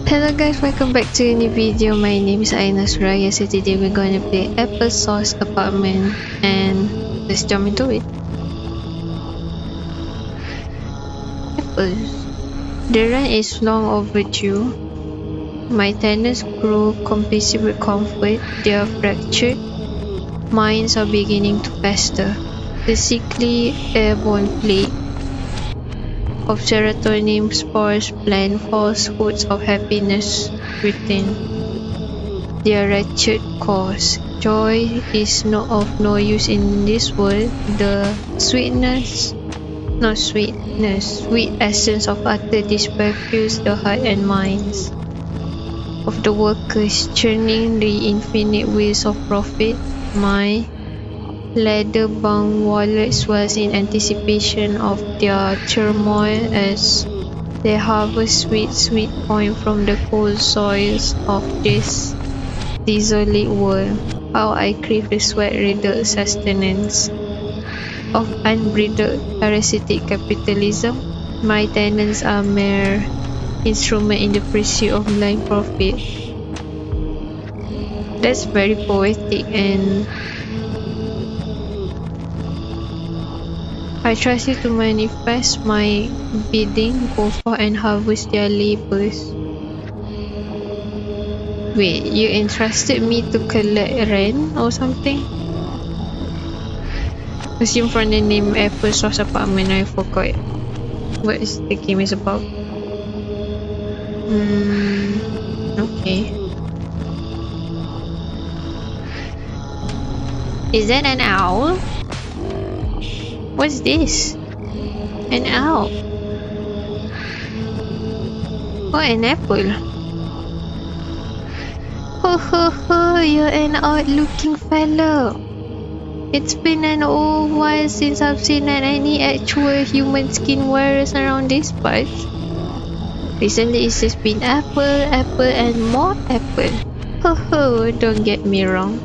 Hello guys, welcome back to a new video. My name is Aina Suraya. So today we're going to play Applesauce Apartment and let's jump into it. Apples. The rent is long overdue. My tenants grow complacent with comfort. They are fractured. Minds are beginning to fester. The sickly airborne plague of serotonin spores plant falsehoods of happiness within their wretched cause. Joy is of no use in this world. The sweet essence of utter despair fills the heart and minds of the workers, churning the infinite wheels of profit. My leather-bound wallet swells in anticipation of their turmoil as they harvest sweet coin from the cold soils of this desolate world. How I crave the sweat-riddled sustenance of unbridled parasitic capitalism. My tenants are mere instruments in the pursuit of blind profit. That's very poetic, and I trust you to manifest my bidding, go forth and harvest their labors. Wait, you entrusted me to collect rent or something? Assume from the name Applesauce Apartment, I forgot what the game is about. Okay. Is that an owl? What's this? An owl. Oh, an apple. Ho ho ho, you're an odd-looking fellow. It's been an old while since I've seen any actual human skin wearers around these parts. Recently it's just been apple, and more apple. Ho ho, don't get me wrong.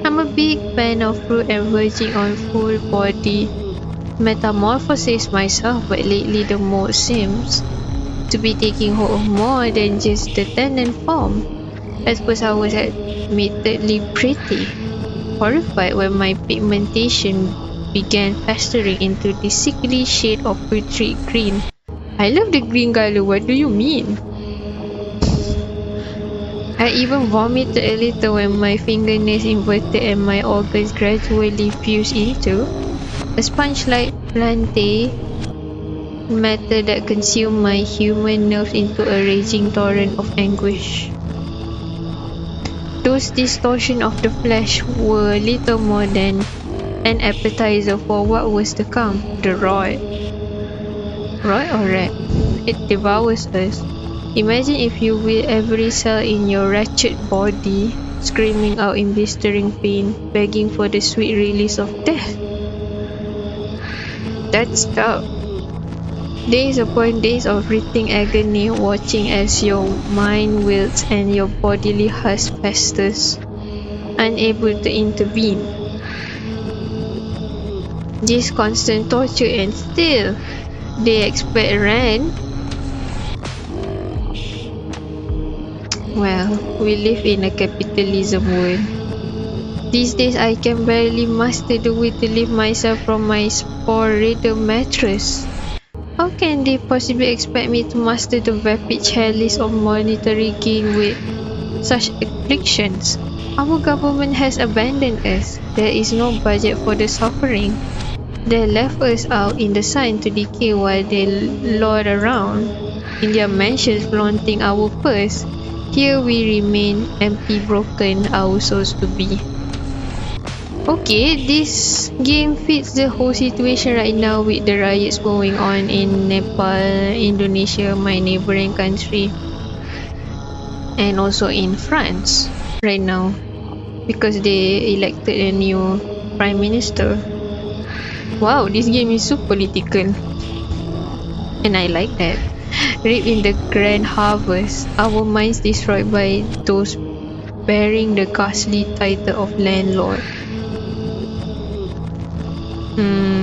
I'm a big fan of fruit and verging on full body metamorphosis myself, but lately the mood seems to be taking hold of more than just the tenant form. I suppose I was admittedly pretty horrified when my pigmentation began festering into the sickly shade of putrid green. I love the green color, what do you mean? I even vomited a little when my fingernails inverted and my organs gradually fused into a sponge-like plantae matter that consumed my human nerves into a raging torrent of anguish. Those distortions of the flesh were little more than an appetizer for what was to come. The rot. Rot or rat? It devours us. Imagine, if you will, every cell in your wretched body screaming out in blistering pain, begging for the sweet release of death. That's tough. Days upon days of writhing agony, watching as your mind wilts and your bodily husk festers, unable to intervene. This constant torture, and still they expect rent. Well, we live in a capitalism world. These days I can barely muster the will to lift myself from my spore-ridden mattress. How can they possibly expect me to master the vapid chalice of monetary gain with such afflictions? Our government has abandoned us. There is no budget for the suffering. They left us out in the sun to decay while they lord around in their mansions flaunting our purse. Here we remain, empty, broken, our souls to be. Okay, this game fits the whole situation right now with the riots going on in Nepal, Indonesia, my neighboring country, and also in France right now because they elected a new prime minister. Wow, this game is so political, and I like that. Reap in the grand harvest, our minds destroyed by those bearing the ghastly title of landlord.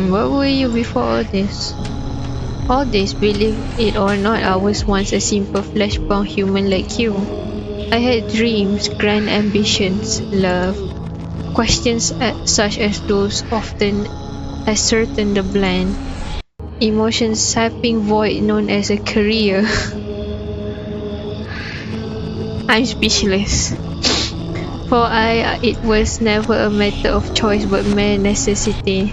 What were you before all this? All this, believe it or not, I was once a simple flesh-bound human like you. I had dreams, grand ambitions, love, questions such as those often ascertain the bland, emotion-sapping void known as a career. I'm speechless. For it was never a matter of choice but mere necessity.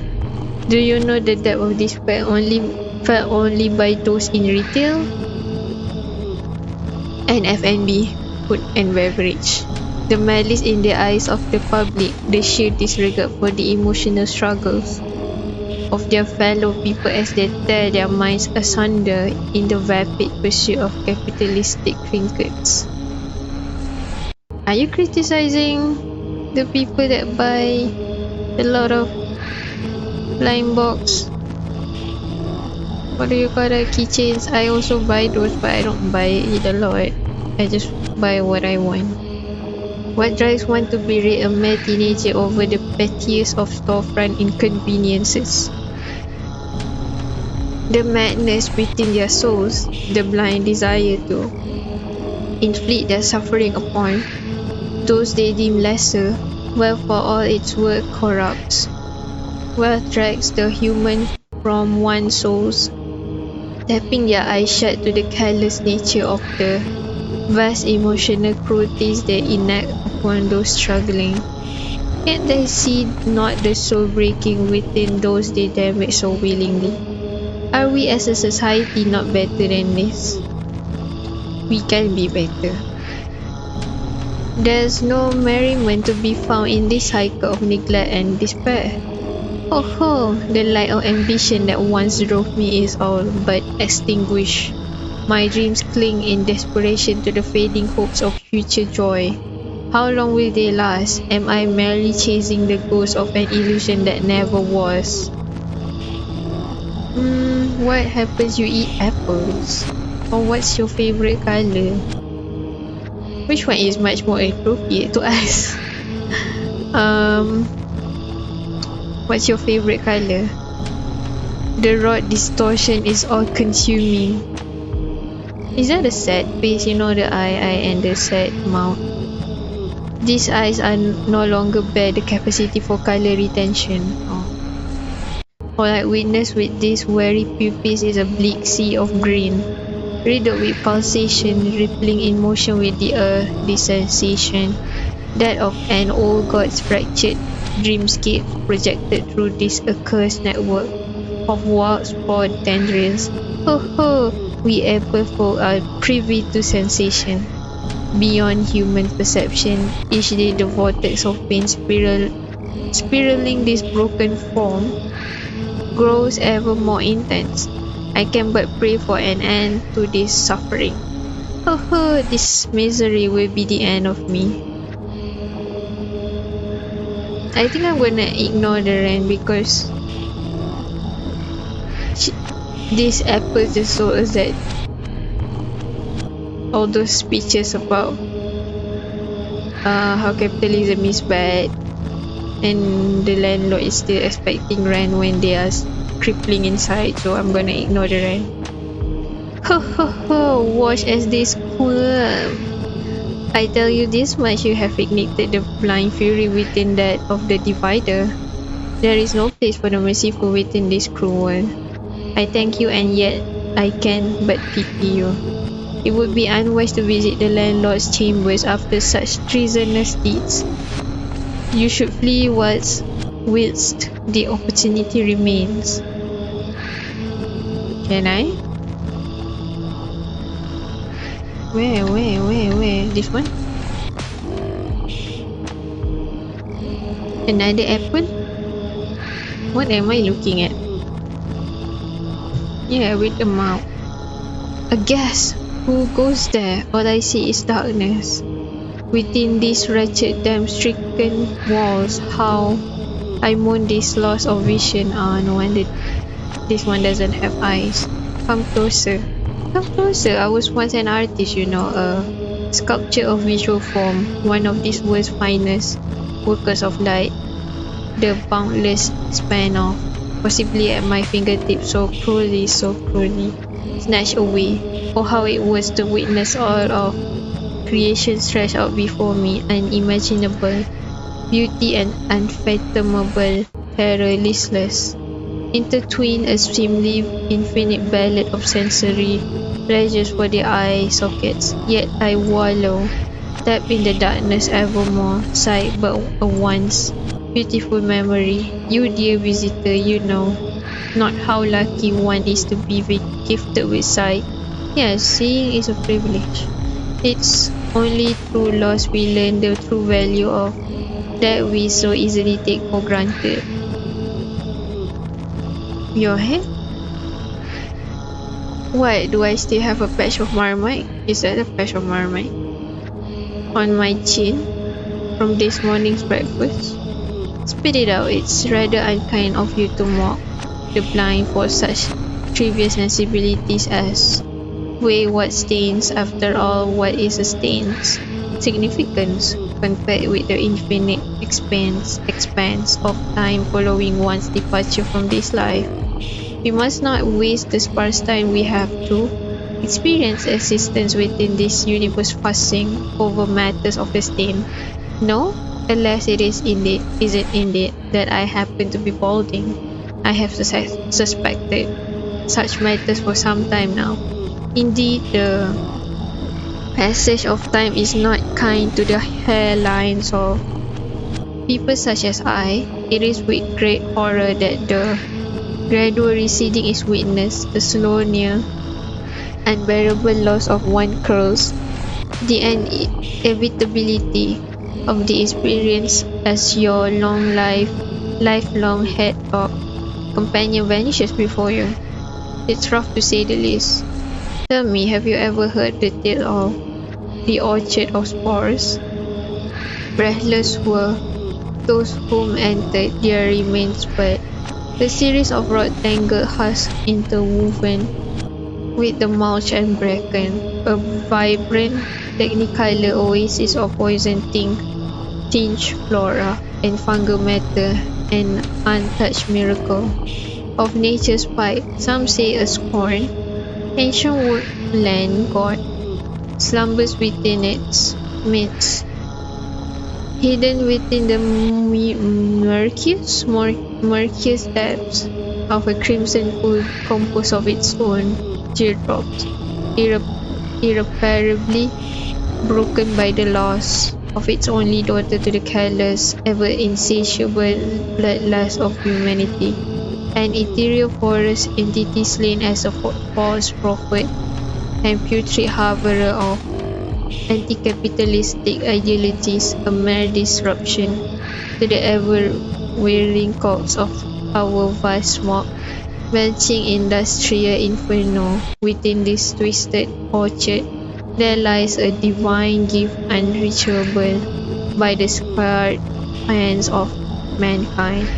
Do you know the depth of this felt only by those in retail and F&B, food and beverage? The malice in the eyes of the public, the sheer disregard for the emotional struggles of their fellow people as they tear their minds asunder in the vapid pursuit of capitalistic trinkets. Are you criticizing the people that buy a lot of blind box, what do you call that, keychains? I also buy those, but I don't buy it a lot. I just buy what I want. What drives one to berate a mere teenager over the pettiest of storefront inconveniences? The madness within their souls, the blind desire to inflict their suffering upon those they deem lesser, while for all its work corrupts. Wealth drags the human from one's souls, tapping their eyes shut to the callous nature of the vast emotional cruelties they enact upon those struggling. Yet they see not the soul breaking within those they damage so willingly. Are we as a society not better than this? We can be better. There's no merriment to be found in this cycle of neglect and despair. Oh ho, the light of ambition that once drove me is all but extinguished. My dreams cling in desperation to the fading hopes of future joy. How long will they last? Am I merely chasing the ghost of an illusion that never was? What happens you eat apples? Or what's your favorite color? Which one is much more appropriate to ask? um, what's your favorite color? The raw distortion is all consuming. Is that a sad face? You know, the eye and the sad mouth. These eyes are no longer bear the capacity for color retention. All I witness with these weary pupils is a bleak sea of green, riddled with pulsation, rippling in motion with the earth, the sensation, that of an old god's fractured dreamscape projected through this accursed network of wild spawed tendrils. Ho ho! We apple folk are privy to sensation beyond human perception. Each day the vortex of pain spiraling this broken form grows ever more intense. I can but pray for an end to this suffering. Oh, this misery will be the end of me. I think I'm gonna ignore the rain because this apple just shows us that all those speeches about how capitalism is bad and the landlord is still expecting rent when they are crippling inside, so I'm gonna ignore the rent. Ho ho ho, watch as they squirm. I tell you this much, you have ignited the blind fury within that of the divider. There is no place for the merciful within this cruel world. I thank you, and yet I can but pity you. It would be unwise to visit the landlord's chambers after such treasonous deeds. You should flee whilst the opportunity remains. Can I? Where? This one? Another apple? What am I looking at? Yeah, with the mouth. A gas! Who goes there? All I see is darkness. Within these wretched, damn-stricken walls, how I mourn this loss of vision. No wonder this one doesn't have eyes. Come closer. Come closer. I was once an artist, you know, a sculpture of visual form, one of this world's finest workers of light. The boundless span of possibly at my fingertips, so cruelly snatched away. Oh, how it was to witness all of creation stretched out before me, unimaginable beauty and unfathomable terror listless, intertwined a seemingly infinite ballet of sensory pleasures for the eye sockets. Yet I wallow, tap in the darkness evermore, sigh but a once beautiful memory. You dear visitor, you know not how lucky one is to be gifted with sight. Yes, seeing is a privilege. It's only through loss we learn the true value of that we so easily take for granted. Your hair? Why do I still have a patch of marmite? Is that a patch of marmite? On my chin from this morning's breakfast? Spit it out, it's rather unkind of you to mock the blind for such trivial sensibilities as weigh what stains, after all, what is a stain's significance compared with the infinite expanse of time following one's departure from this life. We must not waste the sparse time we have to experience existence within this universe fussing over matters of esteem. No, alas, is it indeed that I happen to be balding? I have suspected such matters for some time now. Indeed, the passage of time is not kind to the hairlines of people such as I. It is with great horror that the gradual receding is witnessed, the slow, near, unbearable loss of one curls, the inevitability of the experience as your lifelong head of companion vanishes before you. It's rough to say the least. Tell me, have you ever heard the tale of the orchard of spores? Breathless were those whom entered their remains, but a series of rough-tangled husks interwoven with the mulch and bracken, a vibrant, technicolor oasis of poison-tinged flora and fungal matter, an untouched miracle of nature's pipe. Some say a scorned, ancient woodland god slumbers within its midst, hidden within the murkiest depths of a crimson pool composed of its own teardrops, irreparably broken by the loss of its only daughter to the careless, ever insatiable bloodlust of humanity. An ethereal forest entity slain as a false prophet and putrid harborer of anti-capitalistic ideologies, a mere disruption to the ever-whirling cogs of our vast smoke belching industrial inferno. Within this twisted orchard, there lies a divine gift unreachable by the scarred hands of mankind,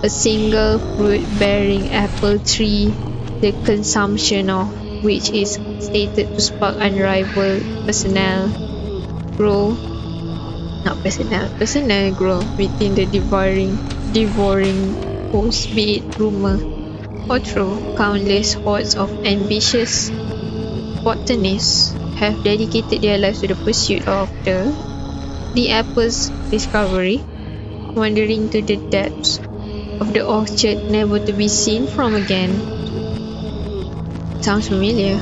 a single fruit-bearing apple tree, the consumption of which is stated to spark unrivaled grow, personal growth within the devouring host, be it rumor or true. Countless hordes of ambitious botanists have dedicated their lives to the pursuit of the apple's discovery, wandering to the depths of the orchard, never to be seen from again. Sounds familiar.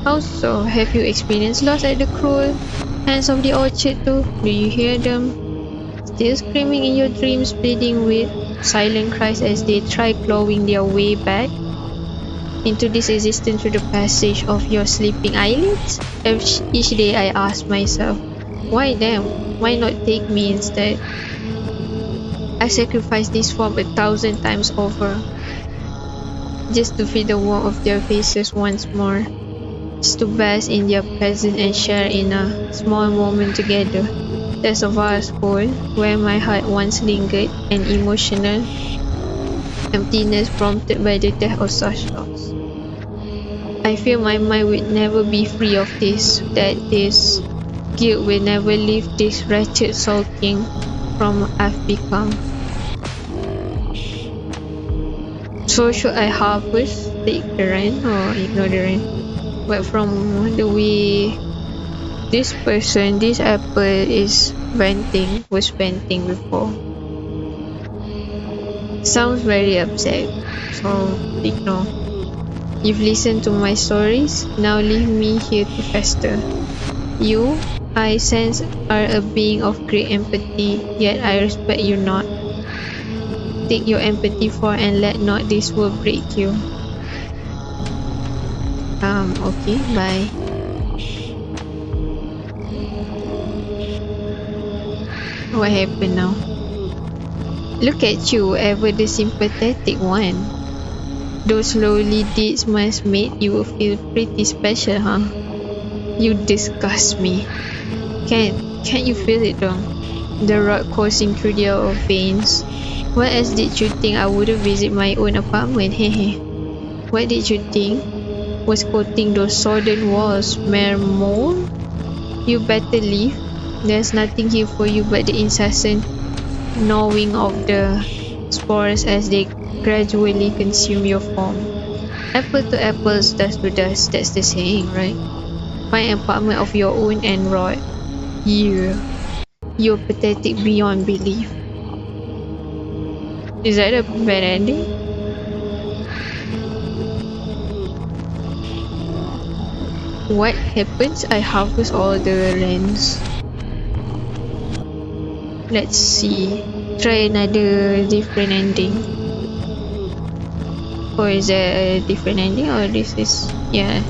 How so? Have you experienced loss at the cruel hands of the orchard too? Do you hear them still screaming in your dreams, pleading with silent cries as they try clawing their way back into this existence through the passage of your sleeping eyelids? Each day I ask myself, why them? Why not take me instead? I sacrifice this form 1,000 times over, just to feel the warmth of their faces once more, just to bask in their presence and share in a small moment together. There's a vast hole where my heart once lingered, an emotional emptiness prompted by the death of such loss. I fear my mind will never be free of this, that this guilt will never leave this wretched sulking from I've become. So should I harvest, take the rent, or ignore the rent? But from the way this apple was venting before, sounds very upset. So ignore. You've listened to my stories, now leave me here to fester. You, I sense, are a being of great empathy, yet I respect you not. Take your empathy for and let not this world break you. Okay, bye. What happened now? Look at you, ever the sympathetic one. Those lowly deeds must make you feel pretty special, huh? You disgust me. Can't you feel it though? The rot coursing through your veins. What else did you think I wouldn't visit my own apartment? Hehe. What did you think was coating those sodden walls, mere mole? You better leave. There's nothing here for you but the incessant gnawing of the spores as they gradually consume your form. Apple to apples, dust to dust, that's the saying, right? Find an apartment of your own and rot. Yeah, you're pathetic beyond belief. Is that a bad ending? What happens? I harvest all the rents. Let's see. Try another different ending. Or is there a different ending? Or this is, yeah,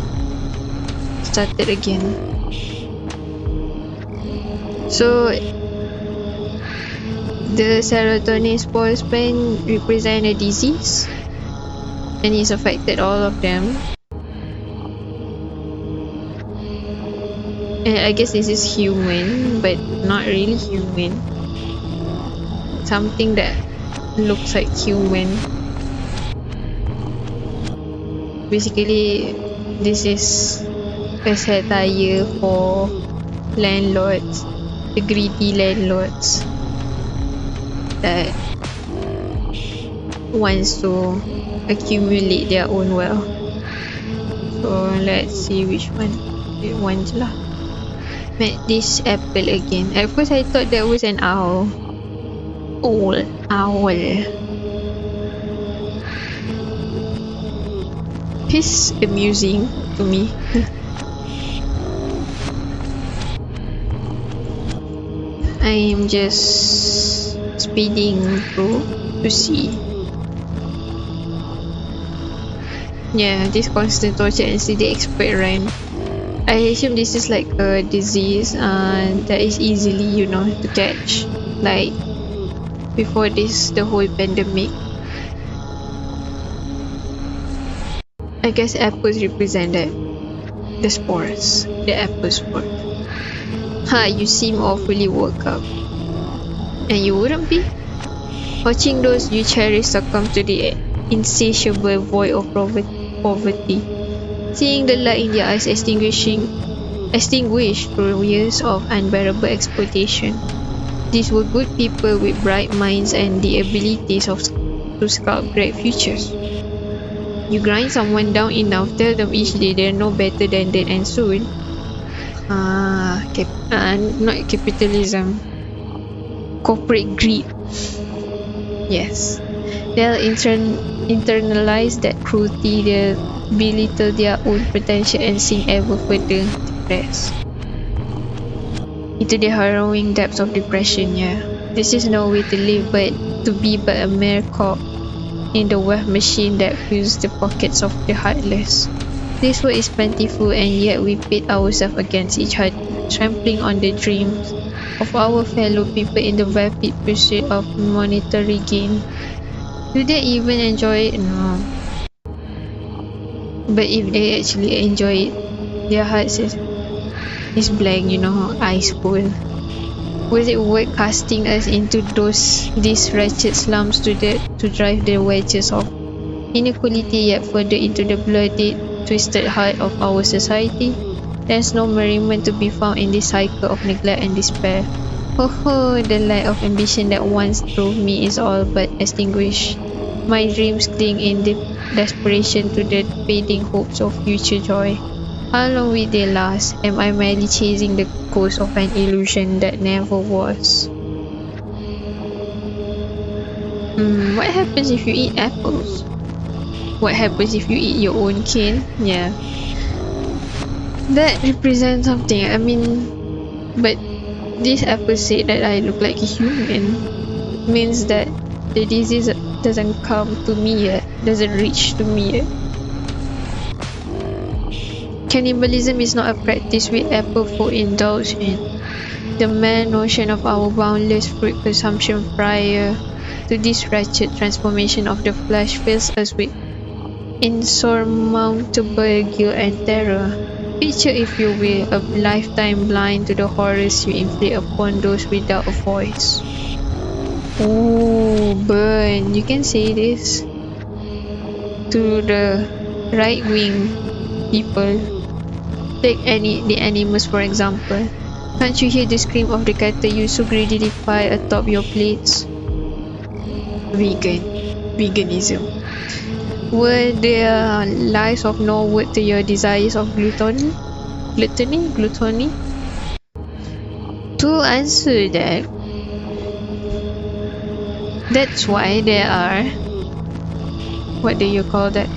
started again. So the serotonin spores plant represent a disease and it's affected all of them. And I guess this is human, but not really human. Something that looks like human. Basically, this is a satire for landlords, the greedy landlords that wants to accumulate their own wealth. So let's see which one. One je lah. Met this apple again. At first I thought that was an owl. Owl. He's amusing to me. I am just speeding through to see. Yeah, this constant torture and steady expert rhyme. I assume this is like a disease that is easily, to catch. Like before this, the whole pandemic. I guess apples represent that. The spores. The apple spores. Ha, you seem awfully woke up. And you wouldn't be? Watching those you cherish succumb to the insatiable void of poverty. Seeing the light in their eyes extinguished through years of unbearable exploitation. These were good people with bright minds and the abilities to sculpt great futures. You grind someone down enough, tell them each day they're no better than that, and soon, not capitalism, corporate greed. Yes, they'll internalize that cruelty, they'll belittle their own potential and sink ever further depressed into the harrowing depths of depression. Yeah, this is no way to live, but to be but a mere cog in the wealth machine that fills the pockets of the heartless. This world is plentiful, and yet we pit ourselves against each other, trampling on the dreams of our fellow people in the vapid pursuit of monetary gain. Do they even enjoy it? No. But if they actually enjoy it, their hearts is blank, ice cold. Was it worth casting us into these wretched slums to drive the wedges of inequality yet further into the bloody, twisted heart of our society? There's no merriment to be found in this cycle of neglect and despair. Ho ho, the light of ambition that once drove me is all but extinguished. My dreams cling in desperation to the fading hopes of future joy. How long will they last? Am I merely chasing the ghost of an illusion that never was? What happens if you eat apples? What happens if you eat your own kin? Yeah, that represents something. I mean, but this apple said that I look like a human. Means that the disease doesn't come to me yet, doesn't reach to me yet. Cannibalism is not a practice we apple folk indulge in. The mere notion of our boundless fruit consumption prior to this wretched transformation of the flesh fills us with insurmountable guilt and terror. Picture, if you will, a lifetime blind to the horrors you inflict upon those without a voice. Oh, burn. You can say this to the right wing people. Take the animals for example. Can't you hear the scream of the cattle you so greedily pile atop your plates? Vegan. Veganism. Were their lives of no worth to your desires of gluttony? Gluttony? To answer that, that's why there are, what do you call that?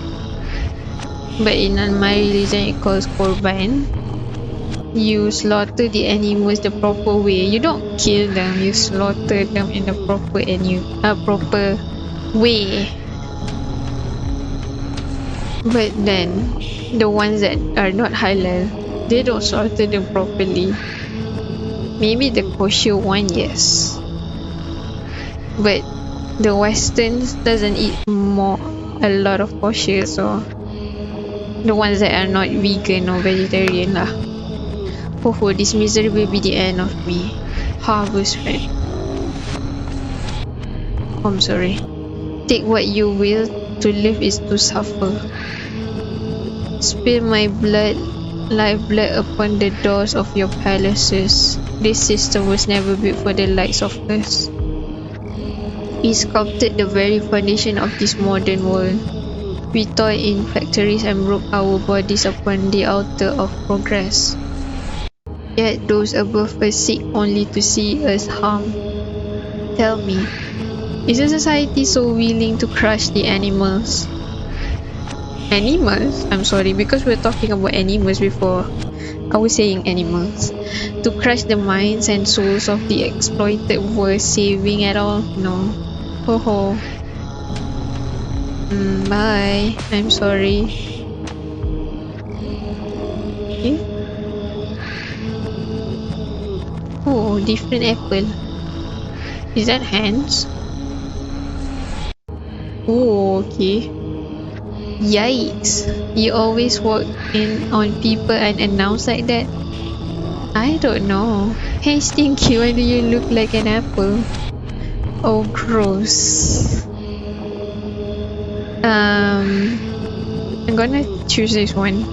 But in my religion it calls korban. You slaughter the animals the proper way. You don't kill them, you slaughter them in the proper way. But then the ones that are not halal, they don't slaughter them properly. Maybe the kosher one, yes. But the westerns doesn't eat a lot of kosher, so the ones that are not vegan or vegetarian lah. Oh, this misery will be the end of me. Harvest red. I'm sorry. Take what you will, to live is to suffer. Spill my blood, lifeblood upon the doors of your palaces. This system was never built for the likes of us. We sculpted the very foundation of this modern world. We toiled in factories and broke our bodies upon the altar of progress. Yet those above us seek only to see us harmed. Tell me, is a society so willing to crush the animals? Animals? I'm sorry, because we're talking about animals before. I was saying animals. To crush the minds and souls of the exploited worth saving at all? No. Ho ho. Bye. I'm sorry. Okay. Oh, different apple. Is that hands? Oh, okay. Yikes. You always walk in on people and announce like that? I don't know. Hey Stinky, why do you look like an apple? Oh, gross. I'm gonna choose this one.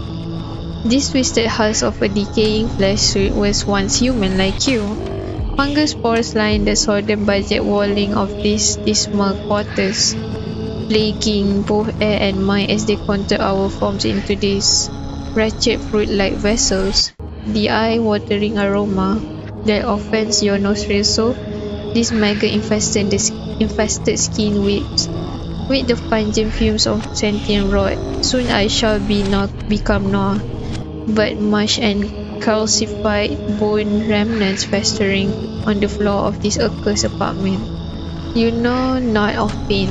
This twisted husk of a decaying flesh suit was once human like you. Fungus spores line the sodden budget walling of these dismal quarters, plaguing both air and mind as they contour our forms into these wretched fruit-like vessels. The eye-watering aroma that offends your nostrils, so these maggot-infested skin weeps with the pungent fumes of sentient rot. Soon I shall become not but mush and calcified bone remnants festering on the floor of this accursed apartment. You know not of pain,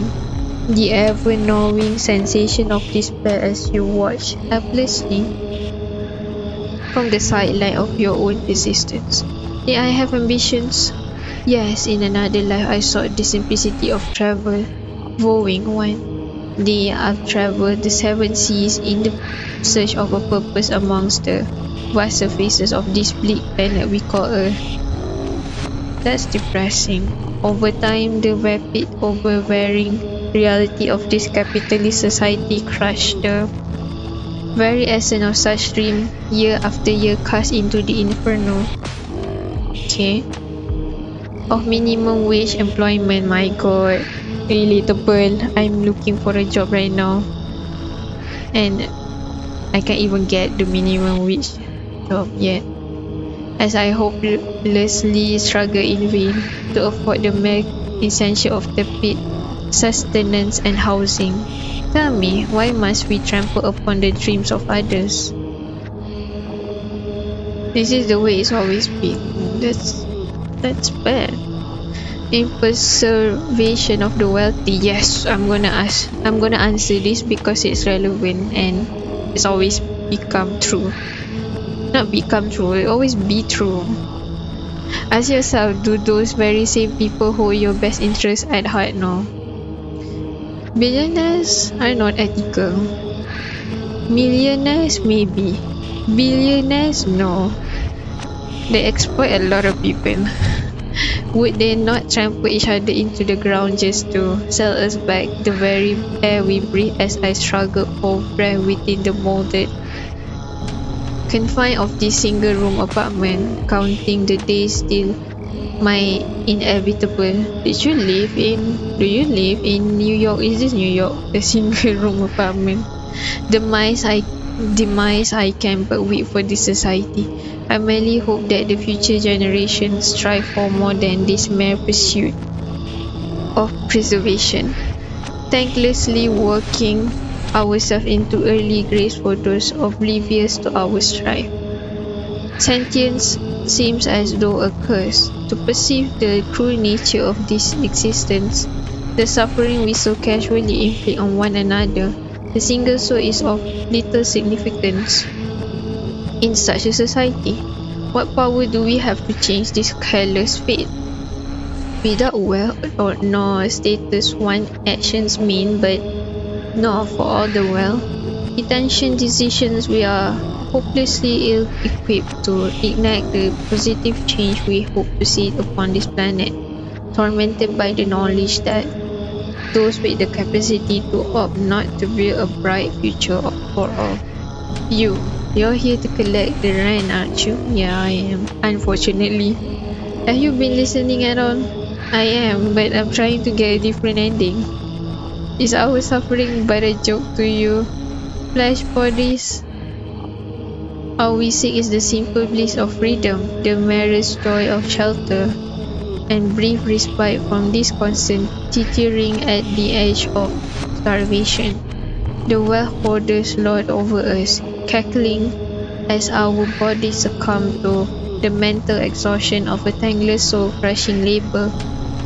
the ever-gnawing sensation of despair as you watch helplessly from the sideline of your own existence. Did I have ambitions? Yes, in another life I sought the simplicity of travel, vowing one day I'll travel the 7 seas in the search of a purpose amongst the vast surfaces of this bleak planet we call Earth. That's depressing. Over time, the rapid, overbearing reality of this capitalist society crushed the very essence of such dream year after year cast into the inferno. Okay. Of minimum wage employment, my god. relatable. I'm looking for a job right now, and I can't even get the minimum wage job yet, as I hopelessly struggle in vain to afford the mere essential of tepid sustenance and housing. Tell me, why must we trample upon the dreams of others? This is the way it's always been. That's bad. Impreservation of the wealthy. Yes, I'm gonna answer this because it's relevant and it's always become true. Not become true, it always be true. Ask yourself, do those very same people hold your best interests at heart? No. Billionaires are not ethical. Millionaires maybe. Billionaires no. They exploit a lot of people. Would they not trample each other into the ground just to sell us back the very air we breathe, as I struggled for breath within the molded confine of this single room apartment, counting the days till my inevitable. Do you live in New York? Is this New York? The single room apartment. Demise I can but weep for this society. I merely hope that the future generations strive for more than this mere pursuit of preservation, thanklessly working ourselves into early graves for those oblivious to our strife. Sentience seems as though a curse. To perceive the cruel nature of this existence, the suffering we so casually inflict on one another, the single soul is of little significance in such a society. What power do we have to change this careless fate? Without wealth or no status, one actions mean, but not for all the wealth. Intention decisions, we are hopelessly ill equipped to ignite the positive change we hope to see upon this planet, tormented by the knowledge that those with the capacity to opt not to build a bright future for all. You're here to collect the rent, aren't you? Yeah, I am. Unfortunately. Have you been listening at all? I am, but I'm trying to get a different ending. Is our suffering but a joke to you? Flesh bodies? All we seek is the simple bliss of freedom, the merest joy of shelter, and brief respite from this constant teetering at the edge of starvation. The wealth hoarders lord over us, cackling as our bodies succumb to the mental exhaustion of a thankless soul-crushing labor.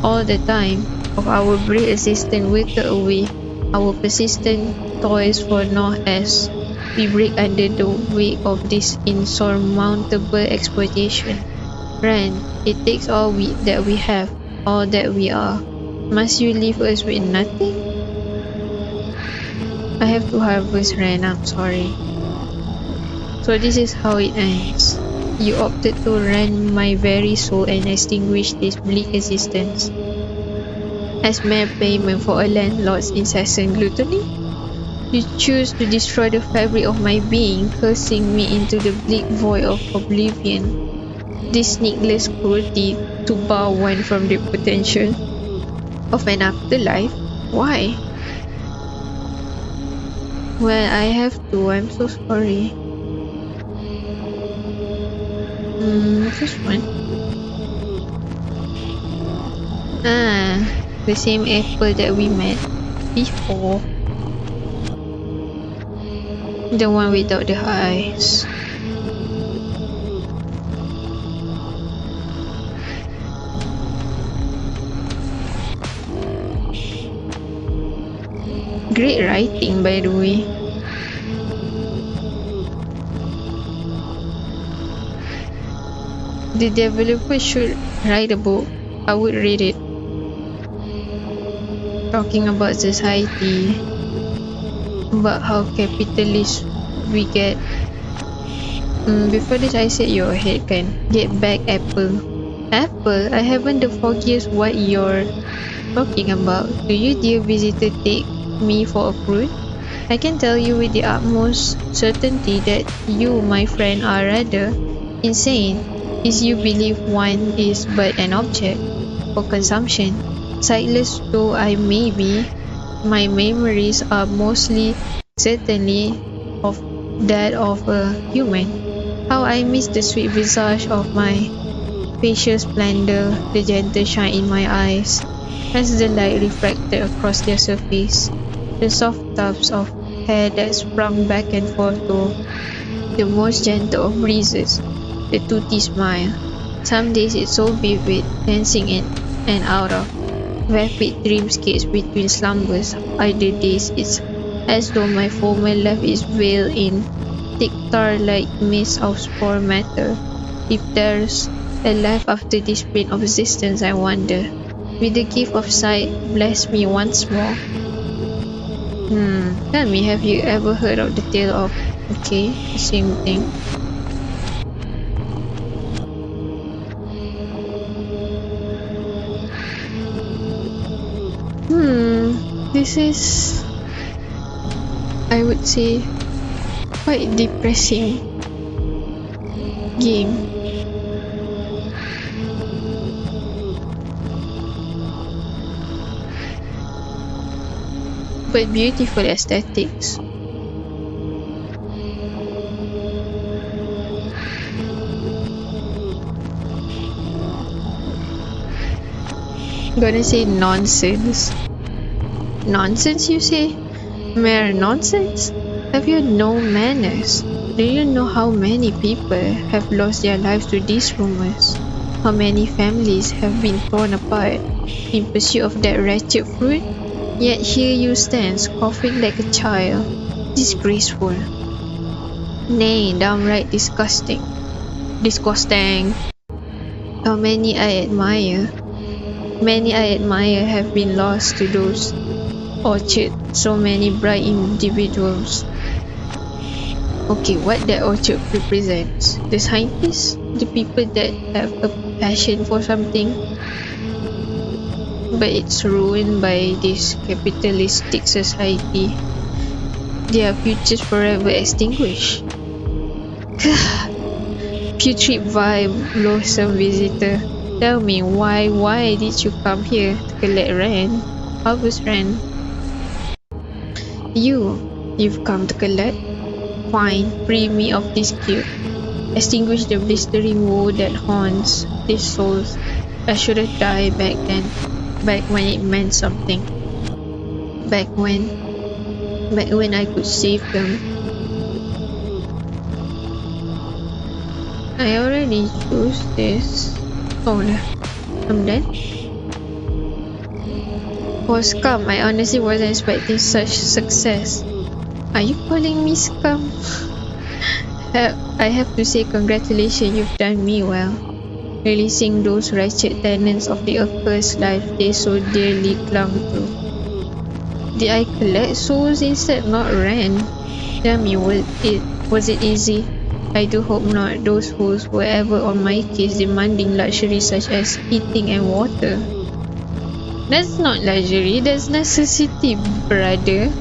All the time of our brief existence withered away, our persistent toils for naught as we break under the weight of this insurmountable exploitation. Rand, it takes that we have, all that we are. Must you leave us with nothing? I have to harvest Rand, I'm sorry. So this is how it ends. You opted to rend my very soul and extinguish this bleak existence as mere payment for a landlord's incessant gluttony? You choose to destroy the fabric of my being, cursing me into the bleak void of oblivion. This needless cruelty to bar one from the potential of an afterlife? Why? Well, I have to. I'm so sorry. This one. The same apple that we met before. The one without the eyes. Great writing, by the way. The developer should write a book. I would read it. Talking about society, about how capitalist we get. Before this, I said your head can get back apple. Apple? I haven't the foggiest what you're talking about. Do you, dear visitor, take me for a fruit? I can tell you with the utmost certainty that you, my friend, are rather insane, as you believe one is but an object for consumption. Sightless though I may be, my memories are mostly certainly of that of a human. How I miss the sweet visage of my facial splendor, the gentle shine in my eyes as the light refracted across their surface, the soft tufts of hair that sprung back and forth to the most gentle of breezes, the toothy smile. Some days it's so vivid, dancing in and out of rapid dreamscapes between slumbers. Other days it's as though my former life is veiled in thick tar-like mist of spore matter. If there's a life after this plane of existence, I wonder. Will the gift of sight bless me once more? Tell me, have you ever heard of the tale of, okay, the same thing. This is, I would say, quite depressing game, but beautiful aesthetics. Gonna say nonsense. Nonsense, you say? Mere nonsense? Have you no manners? Do you know how many people have lost their lives to these rumors? How many families have been torn apart in pursuit of that wretched fruit? Yet here you stand, coughing like a child. Disgraceful. Nay, downright disgusting. Disgusting. How many I admire have been lost to those orchard, so many bright individuals. Okay, what that orchard represents? The scientists? The people that have a passion for something, but it's ruined by this capitalistic society. Their futures forever extinguished. Putrid vibe, loathsome visitor. Tell me, why did you come here to collect rent? Harvest rent. You've come to collect? Fine, free me of this guilt. Extinguish the blistering woe that haunts these souls. I should have died back then. Back when it meant something. Back when. Back when I could save them. I already chose this. Oh no. I'm done? Oh, scum. I honestly wasn't expecting such success. Are you calling me scum? I have to say congratulations, you've done me well. Releasing those wretched tenants of the accursed life they so dearly clung to. Did I collect souls instead, not rent? Tell me, was it easy? I do hope not. Those fools were ever on my case demanding luxuries such as eating and water. That's not luxury, that's necessity, brother.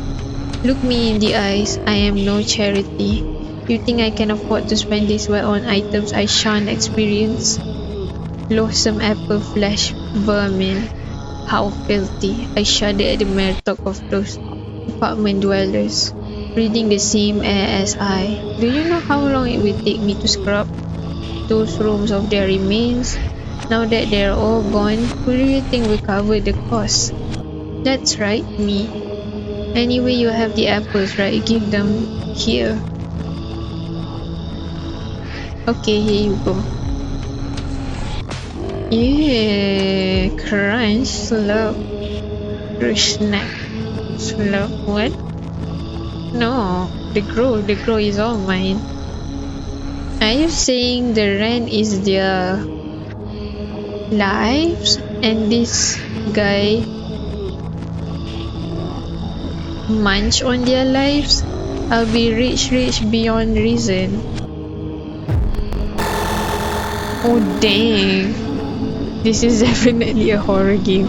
Look me in the eyes. I am no charity. You think I can afford to spend this well on items I shan't experience? Loathsome apple flesh vermin. How filthy. I shudder at the mere talk of those apartment dwellers, breathing the same air as I. Do you know how long it will take me to scrub those rooms of their remains? Now that they're all gone, who do you think will cover the cost? That's right, me. Anyway, you have the apples, right? Give them here. Okay, here you go. Yeah, crunch, slow, snack, slow. What? No, the grow is all mine. Are you saying the rent is their lives and this guy munch on their lives? I'll be rich beyond reason. Oh dang. This is definitely a horror game.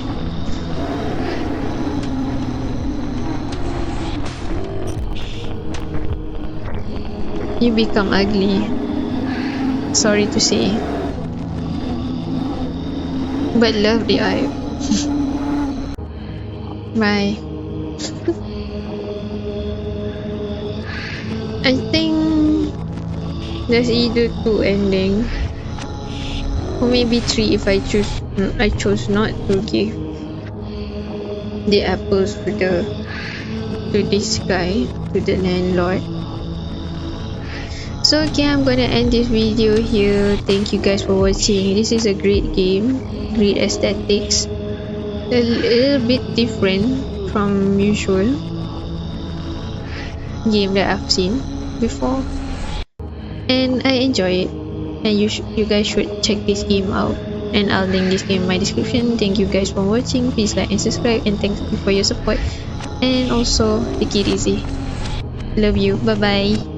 You become ugly. Sorry to say. But love the eye. Bye. I think there's either two ending or maybe three if I chose not to give the apples to this guy, to the landlord. So okay, I'm gonna end this video here. Thank you guys for watching. This is a great game, great aesthetics, a little bit different from usual game that I've seen before, and I enjoy it. And you guys should check this game out. And I'll link this game in my description. Thank you guys for watching. Please like and subscribe, and thank you for your support. And also take it easy. Love you. Bye bye.